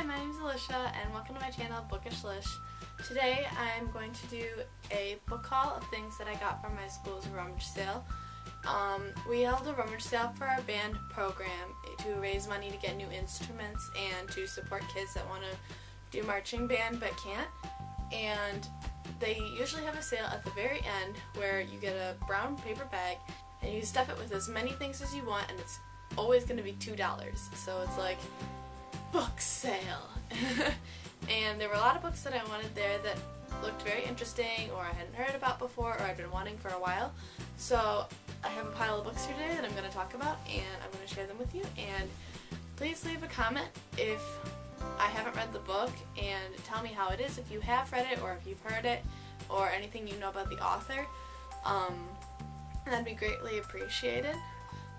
my name is Alicia and welcome to my channel, Bookish Lish. Today I'm going to do a book haul of things that I got from my school's rummage sale. We held a rummage sale for our band program to raise money to get new instruments and to support kids that want to do marching band but can't. And they usually have a sale at the very end where you get a brown paper bag and you stuff it with as many things as you want, and it's always going to be $2. So it's like book sale. And there were a lot of books that I wanted there that looked very interesting or I hadn't heard about before or I've been wanting for a while. So I have a pile of books here today that I'm going to talk about and I'm going to share them with you. And please leave a comment if I haven't read the book and tell me how it is if you have read it or if you've heard it or anything you know about the author. That'd be greatly appreciated.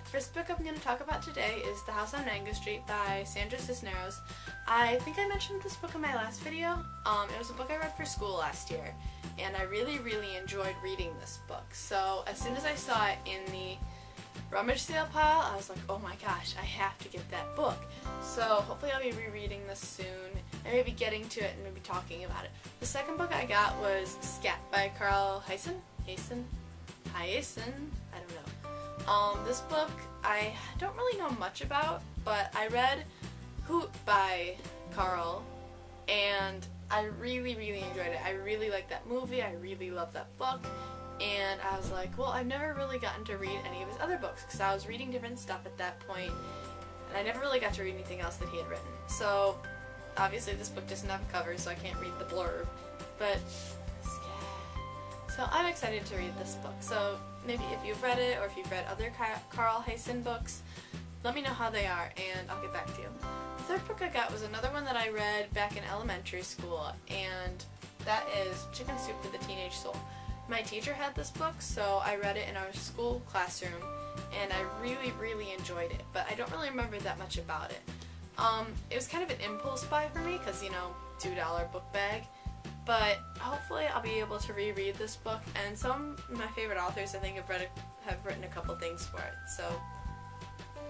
The first book I'm going to talk about today is The House on Mango Street by Sandra Cisneros. I think I mentioned this book in my last video. It was a book I read for school last year, and I really enjoyed reading this book. So as soon as I saw it in the rummage sale pile, I was like, oh my gosh, I have to get that book. So hopefully I'll be rereading this soon, and maybe getting to it and maybe talking about it. The second book I got was Scat by Hiaasen? I don't know. This book I don't really know much about, but I read Hoot by Carl, and I really enjoyed it. I really liked that movie, I really loved that book, and I was like, well, I've never really gotten to read any of his other books, because I was reading different stuff at that point, and I never really got to read anything else that he had written. So, obviously this book doesn't have a cover, so I can't read the blurb, but so I'm excited to read this book. So maybe if you've read it or if you've read other Carl Hiaasen books, let me know how they are and I'll get back to you. The third book I got was another one that I read back in elementary school, and that is Chicken Soup for the Teenage Soul. My teacher had this book, so I read it in our school classroom and I really enjoyed it, but I don't really remember that much about it. It was kind of an impulse buy for me because, you know, $2 book bag. But hopefully I'll be able to reread this book, and some of my favorite authors I think have written a couple things for it, so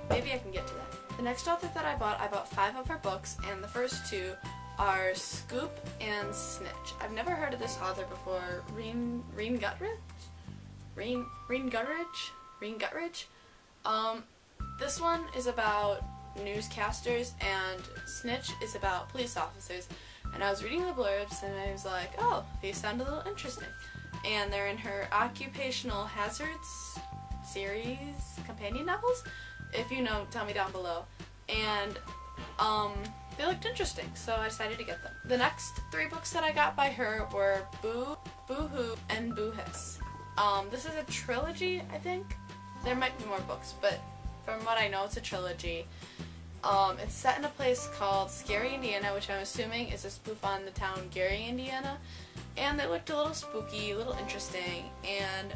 maybe I can get to that. The next author that I bought 5 of her books, and the first 2 are Scoop and Snitch. I've never heard of this author before. Rene Gutteridge? This one is about newscasters and Snitch is about police officers. And I was reading the blurbs and I was like, oh, these sound a little interesting. And they're in her Occupational Hazards series companion novels. If you know, tell me down below. And they looked interesting, so I decided to get them. The next 3 books that I got by her were Boo-Hoo, and Boo-Hiss. This is a trilogy, I think. There might be more books, but from what I know, it's a trilogy. It's set in a place called Scary, Indiana, which I'm assuming is a spoof on the town Gary, Indiana. And they looked a little spooky, a little interesting, and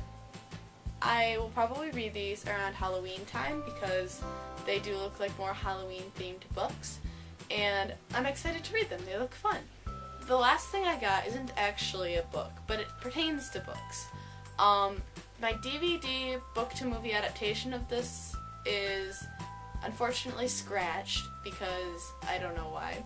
I will probably read these around Halloween time because they do look like more Halloween-themed books. And I'm excited to read them. They look fun. The last thing I got isn't actually a book, but it pertains to books. My DVD book-to-movie adaptation of this is unfortunately scratched because I don't know why.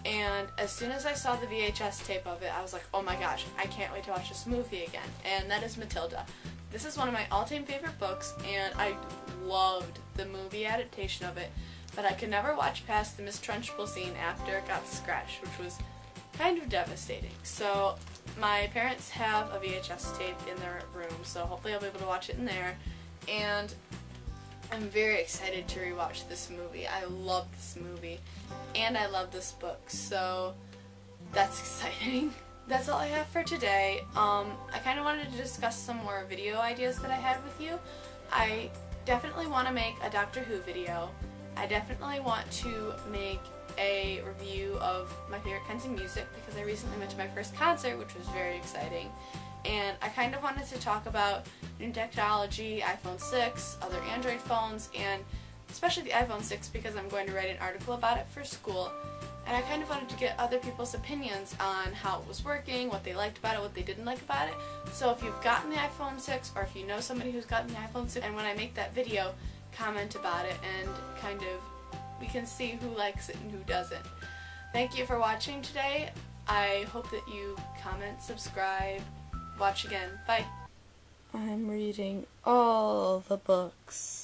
And as soon as I saw the VHS tape of it, I was like, oh my gosh, I can't wait to watch this movie again. And that is Matilda. This is one of my all-time favorite books, and I loved the movie adaptation of it, but I could never watch past the Miss Trunchbull scene after it got scratched, which was kind of devastating. So my parents have a VHS tape in their room, so hopefully I'll be able to watch it in there. And I'm very excited to rewatch this movie. I love this movie, and I love this book, so that's exciting. That's all I have for today. I kind of wanted to discuss some more video ideas that I had with you. I definitely want to make a Doctor Who video. I definitely want to make a review of my favorite kinds of music because I recently went to my first concert, which was very exciting. And I kind of wanted to talk about new technology, iPhone 6, other Android phones, and especially the iPhone 6 because I'm going to write an article about it for school. And I kind of wanted to get other people's opinions on how it was working, what they liked about it, what they didn't like about it. So if you've gotten the iPhone 6 or if you know somebody who's gotten the iPhone 6, and when I make that video, comment about it and kind of we can see who likes it and who doesn't. Thank you for watching today. I hope that you comment, subscribe, watch again. Bye. I'm reading all the books.